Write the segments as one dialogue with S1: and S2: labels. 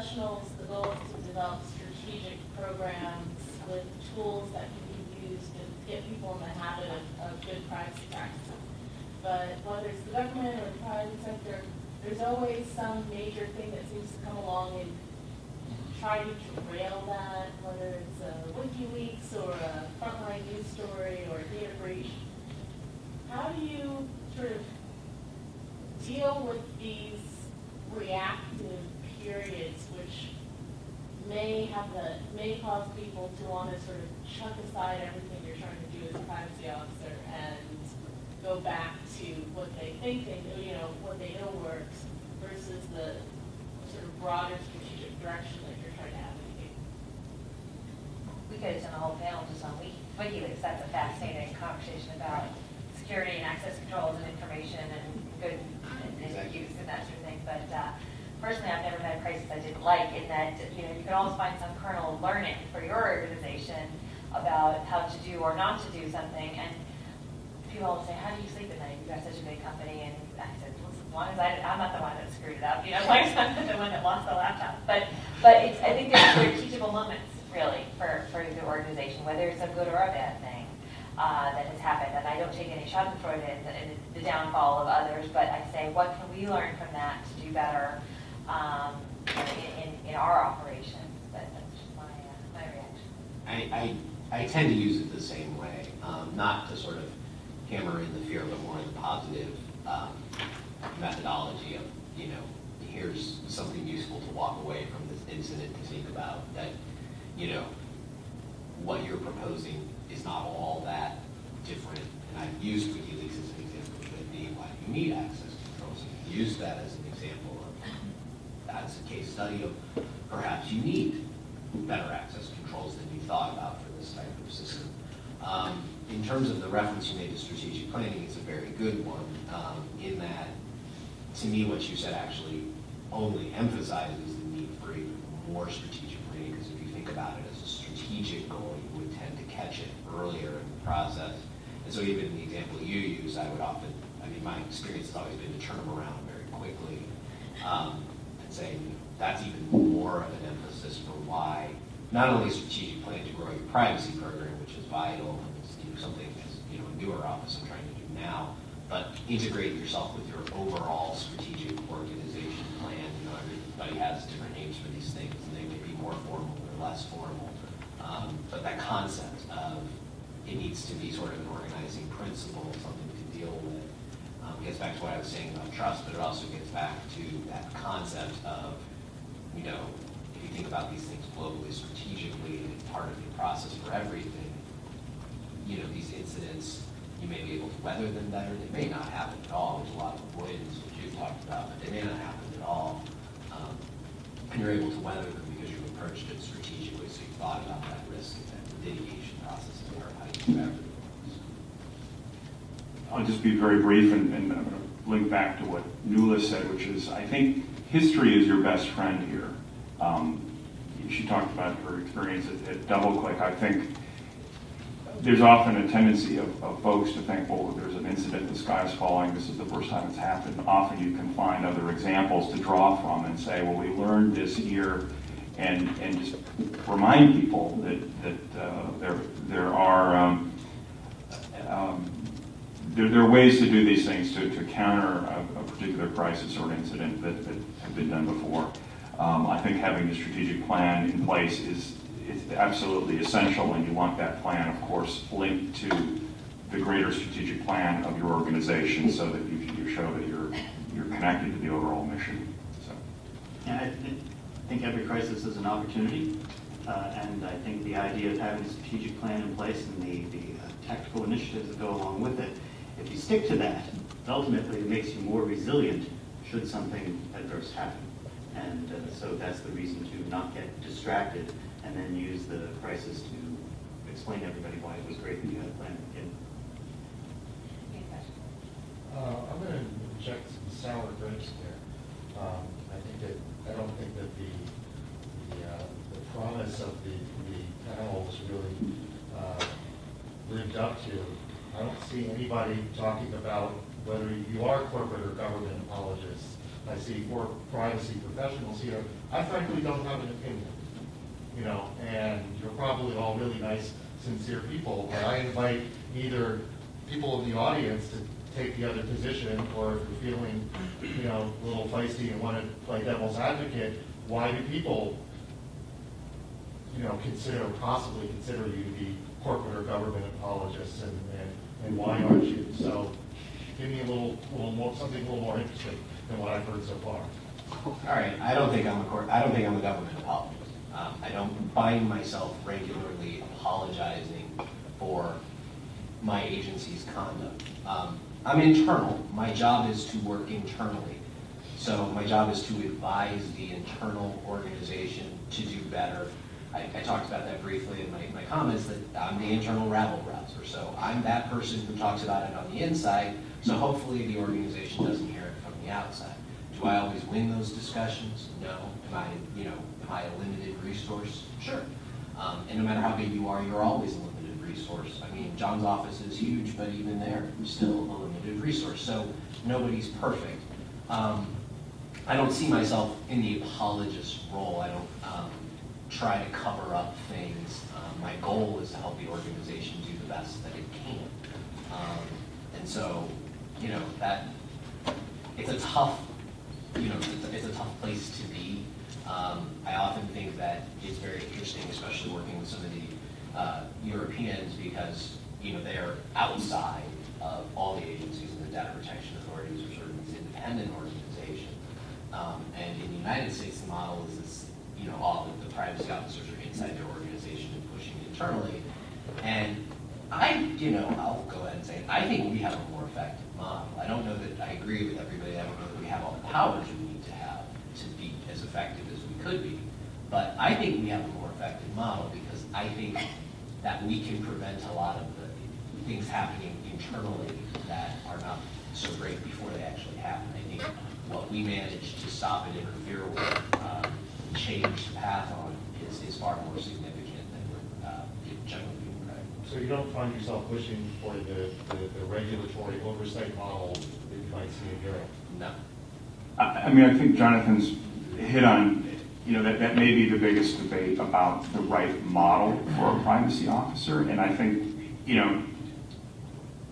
S1: professionals, the goal is to develop strategic programs with tools that can be used to get people in the habit of good privacy practices. But whether it's the government or the private sector, there's always some major thing that seems to come along and try to derail that, whether it's a WikiLeaks or a frontline news story or a data breach. How do you sort of deal with these reactive periods which may cause people to want to sort of chuck aside everything you're trying to do as a privacy officer and go back to what they think they know, what they know works versus the sort of broader strategic direction that you're trying to advocate?
S2: We could have done a whole panel just on WikiLeaks. That's a fascinating conversation about security and access controls and information and good and use and that sort of thing. But personally, I've never met a crisis I didn't like in that, you can always find some kernel of learning for your organization about how to do or not to do something. And people will say, how do you sleep at night? You got such a big company. And I said, well, as long as I'm not the one that screwed it up, as long as I'm not the one that lost the laptop. But I think there's sort of teachable moments, really, for the organization, whether it's a good or a bad thing that has happened. And I don't take any schadenfreude in the downfall of others, but I say, what can we learn from that to do better in our operations? That's just my reaction.
S3: I tend to use it the same way, not to sort of hammer in the fear, but more in the positive methodology of, here's something useful to walk away from this incident to think about, that, what you're proposing is not all that different. And I've used WikiLeaks as an example of being why you need access controls. I've used that as an example of, that's a case study of perhaps you need better access controls than you thought about for this type of system. In terms of the reference you made to strategic planning, it's a very good one, in that, to me, what you said actually only emphasizes the need for even more strategic planning, because if you think about it as a strategic goal, you would tend to catch it earlier in the process. And so even in the example you use, my experience has always been to turn them around very quickly, and say, that's even more of an emphasis for why not only a strategic plan to grow your privacy program, which is vital, and it's something as a newer office I'm trying to do now, but integrate yourself with your overall strategic organization plan. Everybody has different names for these things, and they may be more formal or less formal. But that concept of it needs to be sort of an organizing principle, something to deal with, gets back to what I was saying about trust, but it also gets back to that concept of, if you think about these things globally, strategically, and part of the process for everything, these incidents, you may be able to weather them better. They may not happen at all. There's a lot of avoidance, which you've talked about, but they may not happen at all. And you're able to weather them because you've approached it strategically, so you've thought about that risk and that mitigation process and how you do everything.
S4: I'll just be very brief and I'm going to link back to what Nuala said, which is, I think history is your best friend here. She talked about her experience at DoubleClick. I think there's often a tendency of folks to think, well, there's an incident, the sky is falling, this is the first time it's happened. Often you can find other examples to draw from and say, well, we learned this here, and just remind people that there are ways to do these things to counter a particular crisis or incident that have been done before. I think having the strategic plan in place is absolutely essential, and you want that plan, of course, linked to the greater strategic plan of your organization, so that you show that you're connected to the overall mission. So,
S5: yeah, I think every crisis is an opportunity, and I think the idea of having a strategic plan in place and the tactical initiatives that go along with it, if you stick to that, ultimately it makes you more resilient should something adverse happen. And so that's the reason to not get distracted and then use the crisis to explain to everybody why it was great that you had a plan to begin.
S6: I'm going to inject some sour grapes there. I don't think that the promise of the panel was really lived up to. I don't see anybody talking about whether you are corporate or government apologists. I see 4 privacy professionals here. I frankly don't have an opinion, you know, and you're probably all really nice, sincere people, but I invite either people in the audience to take the other position, or if you're feeling, you know, a little feisty and want to play devil's advocate, why do people, you know, possibly consider you to be corporate or government apologists, and why aren't you? So give me a little more, something a little more interesting than what I've heard so far.
S3: All right, I don't think I'm a government apologist. I don't find myself regularly apologizing for my agency's conduct. I'm internal. My job is to work internally. So my job is to advise the internal organization to do better. I talked about that briefly in my comments, that I'm the internal rabble rouser. So I'm that person who talks about it on the inside, so hopefully the organization doesn't hear it from the outside. Do I always win those discussions? No. Am I a limited resource? Sure. And no matter how big you are, you're always a limited resource. I mean, John's office is huge, but even there, I'm still a limited resource. So nobody's perfect. I don't see myself in the apologist role. I don't try to cover up things. My goal is to help the organization do the best that it can. And so, you know, that it's a tough, you know, it's a tough place to be. I often think that it's very interesting, especially working with some of the Europeans, because, you know, they are outside of all the agencies, and the data protection authorities are sort of these independent organizations. And in the United States, the model is this, you know, all the privacy officers are inside their organization and pushing internally. And I'll go ahead and say, I think we have a more effective model. I don't know that I agree with everybody. I don't know that we have all the powers we need to have to be as effective as we could be. But I think we have a more effective model, because I think that we can prevent a lot of the things happening internally that are not so great before they actually happen. I think what we manage to stop and interfere with, change the path on, is far more significant than we're generally being credit.
S6: So you don't find yourself pushing for the regulatory oversight model that you might see in Europe?
S3: No.
S4: I mean, I think Jonathan's hit on, you know, that may be the biggest debate about the right model for a privacy officer. And I think, you know,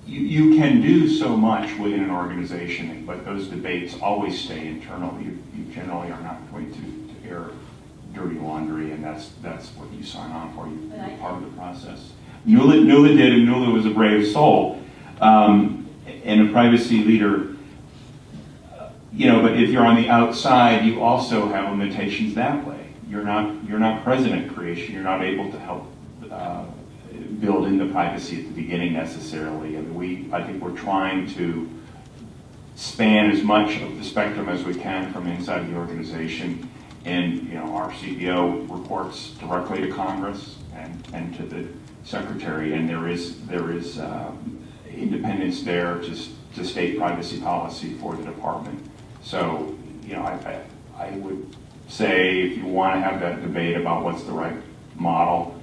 S4: you can do so much within an organization, but those debates always stay internal. You generally are not going to air dirty laundry, and that's what you sign on for. You're part of the process. Nuala did, and Nuala was a brave soul, and a privacy leader. You know, but if you're on the outside, you also have limitations that way. You're not president creation. You're not able to help build in the privacy at the beginning necessarily. I mean, I think we're trying to span as much of the spectrum as we can from inside the organization. And, you know, our CEO reports directly to Congress and to the Secretary, and there is independence there to state privacy policy for the department. So, you know, I would say, if you want to have that debate about what's the right model,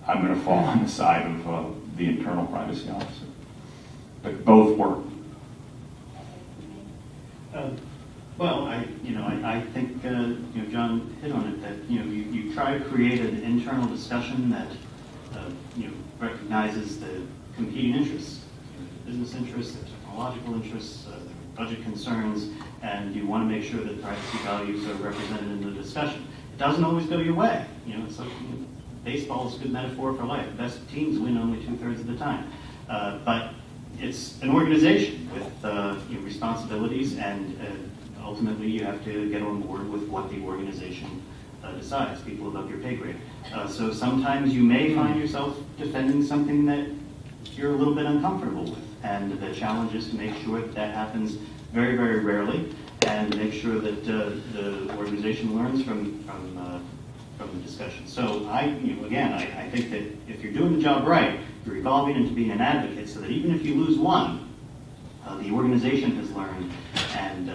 S4: I'm going to fall on the side of the internal privacy officer. But both work.
S5: Well, I think John hit on it, that you try to create an internal discussion that recognizes the competing interests, the business interests, the technological interests, the budget concerns, and you want to make sure that privacy values are represented in the discussion. It doesn't always go your way. It's like baseball is a good metaphor for life. The best teams win only 2/3 of the time, but it's an organization with responsibilities, and ultimately you have to get on board with what the organization decides, people above your pay grade. So sometimes you may find yourself defending something that you're a little bit uncomfortable with, and the challenge is to make sure that happens very, very rarely, and make sure that the organization learns from the discussion. So I think that if you're doing the job right, you're evolving into being an advocate, so that even if you lose one, the organization has learned, and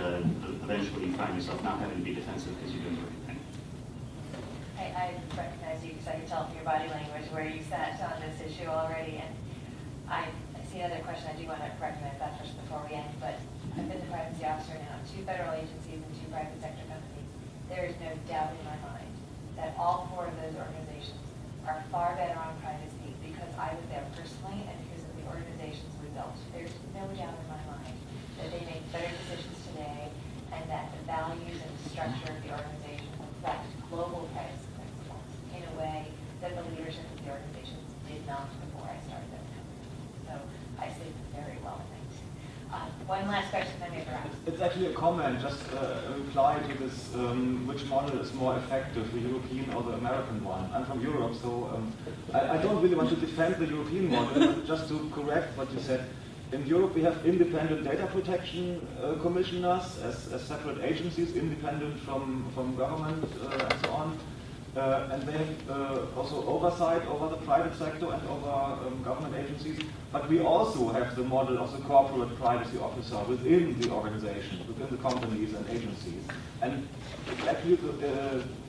S5: eventually you find yourself not having to be defensive because you're doing the right thing.
S2: I recognize you because I can tell from your body language where you sat on this issue already, and I see see another question. I do want to recognize that first before we end, but I've been the privacy officer now, 2 federal agencies and 2 private sector companies. There is no doubt in my mind that all 4 of those organizations are far better on privacy because I was there personally and because of the organization's results. There's no doubt in my mind that they make better decisions today and that the values and the structure of the organization reflect global privacy principles in a way that the leadership of the organizations did not before I started that company. So I sleep very well at night. One last question, then we have
S7: It's actually a comment, just a reply to this, which model is more effective, the European or the American one. I'm from Europe, so I don't really want to defend the European model, but just to correct what you said. In Europe, we have independent data protection commissioners as separate agencies, independent from government and so on. And they have also oversight over the private sector and over government agencies. But we also have the model of the corporate privacy officer within the organization, within the companies and agencies. And it's actually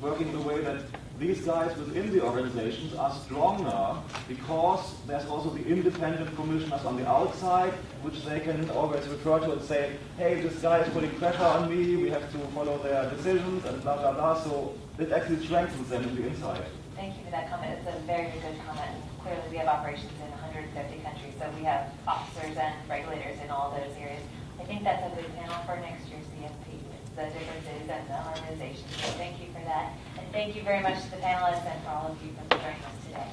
S7: working the way that these guys within the organizations are stronger because there's also the independent commissioners on the outside, which they can always refer to and say, hey, this guy is putting pressure on me, we have to follow their decisions and blah, blah, blah. So it actually strengthens them in the inside.
S2: Thank you for that comment. It's a very good comment. Clearly, we have operations in 150 countries, so we have officers and regulators in all those areas. I think that's a good panel for next year's CFP. It's the differences and the harmonization. So thank you for that. And thank you very much to the panelists and for all of you for joining us today.